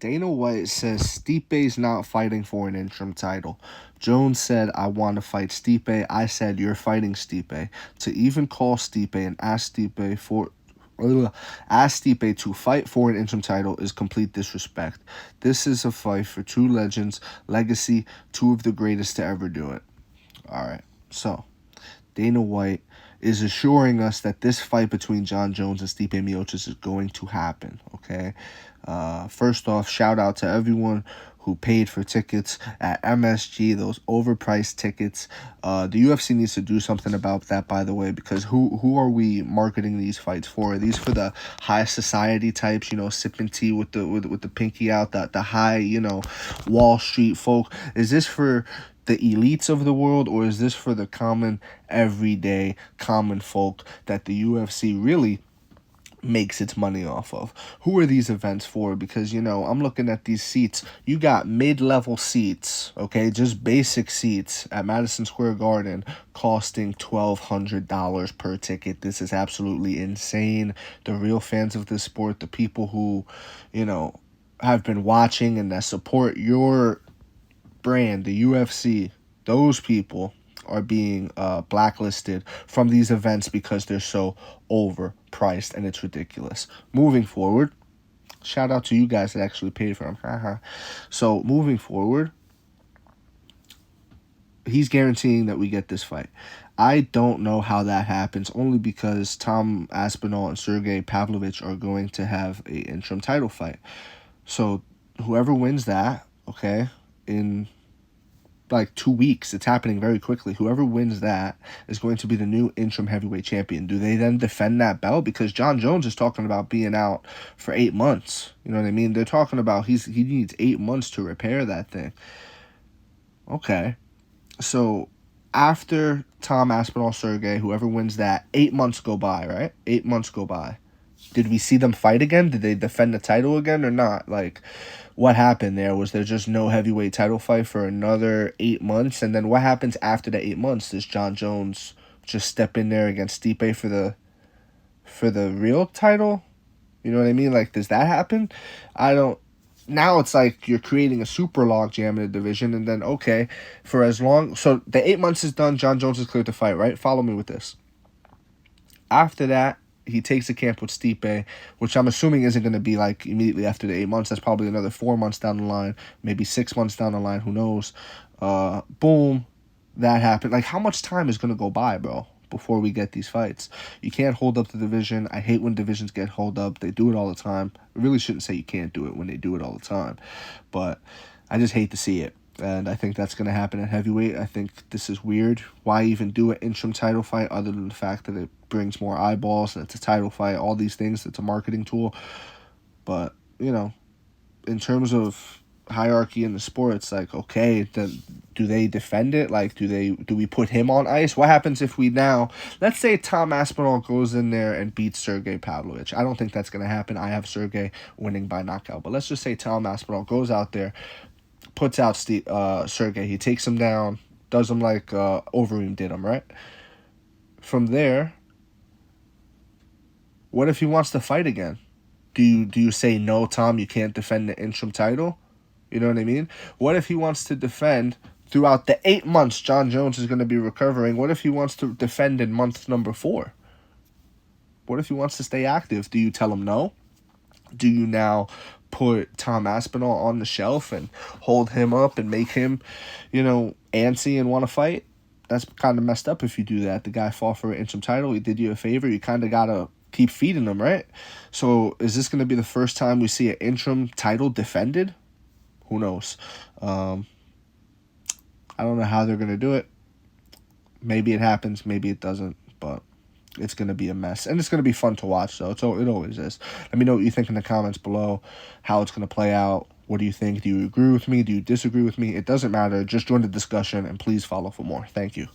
Dana White says Stipe's not fighting for an interim title. Jones said, I want to fight Stipe. I said, you're fighting Stipe. To even call Stipe and ask Stipe to fight for an interim title is complete disrespect. This is a fight for two legends, legacy, two of the greatest to ever do it. All right, so Dana White is assuring us that this fight between Jon Jones and Stipe Miocic is going to happen, okay? First off, shout out to everyone who paid for tickets at MSG, those overpriced tickets. The UFC needs to do something about that, by the way, because who are we marketing these fights for? Are these for the high society types, sipping tea with the pinky out, the high, Wall Street folk? Is this for the elites of the world, or is this for the common, everyday, common folk that the UFC really makes its money off of? Who are these events for? Because, I'm looking at these seats. You got mid-level seats, okay, just basic seats at Madison Square Garden costing $1,200 per ticket. This is absolutely insane. The real fans of this sport, the people who, have been watching and that support your brand, the UFC, those people are being blacklisted from these events because they're so overpriced and it's ridiculous. Moving forward, shout out to you guys that actually paid for them. So moving forward, he's guaranteeing that we get this fight. I don't know how that happens, only because Tom Aspinall and Sergey Pavlovich are going to have a interim title fight. So whoever wins that, okay, in like 2 weeks, it's happening very quickly. Whoever wins that is going to be the new interim heavyweight champion. Do they then defend that belt? Because Jon Jones is talking about being out for 8 months. You know what I mean? They're talking about he needs 8 months to repair that thing. Okay. So after Tom Aspinall, Sergey, whoever wins that, 8 months go by, right? 8 months go by. Did we see them fight again? Did they defend the title again or not? Like, what happened there? Was there just no heavyweight title fight for another 8 months? And then what happens after the 8 months? Does Jon Jones just step in there against Stipe for the real title? You know what I mean? Like, does that happen? I don't. Now it's like you're creating a super logjam in the division, and then, okay, for as long. So the 8 months is done. Jon Jones is cleared to fight, right? Follow me with this. After that, he takes a camp with Stipe, which I'm assuming isn't going to be like immediately after the 8 months. That's probably another 4 months down the line, maybe 6 months down the line. Who knows? Boom, that happened. Like, how much time is going to go by, bro, before we get these fights? You can't hold up the division. I hate when divisions get held up. They do it all the time. I really shouldn't say you can't do it when they do it all the time, but I just hate to see it. And I think that's going to happen at heavyweight. I think this is weird. Why even do an interim title fight other than the fact that it brings more eyeballs and it's a title fight, all these things, it's a marketing tool. But, in terms of hierarchy in the sport, it's like, okay, then do they defend it? Like, do we put him on ice? What happens if we now, let's say Tom Aspinall goes in there and beats Sergey Pavlovich. I don't think that's going to happen. I have Sergey winning by knockout. But let's just say Tom Aspinall goes out there, puts out Sergey. He takes him down, does him like Overeem did him, right? From there, what if he wants to fight again? Do you say, no, Tom, you can't defend the interim title? You know what I mean? What if he wants to defend throughout the 8 months Jon Jones is going to be recovering? What if he wants to defend in month number 4? What if he wants to stay active? Do you tell him no? Do you now put Tom Aspinall on the shelf and hold him up and make him, antsy and want to fight? That's kind of messed up if you do that. The guy fought for an interim title. He did you a favor. You kind of got to keep feeding him, right? So is this going to be the first time we see an interim title defended? Who knows? I don't know how they're going to do it. Maybe it happens. Maybe it doesn't. But it's going to be a mess. And it's going to be fun to watch, though. It always is. Let me know what you think in the comments below, how it's going to play out. What do you think? Do you agree with me? Do you disagree with me? It doesn't matter. Just join the discussion, and please follow for more. Thank you.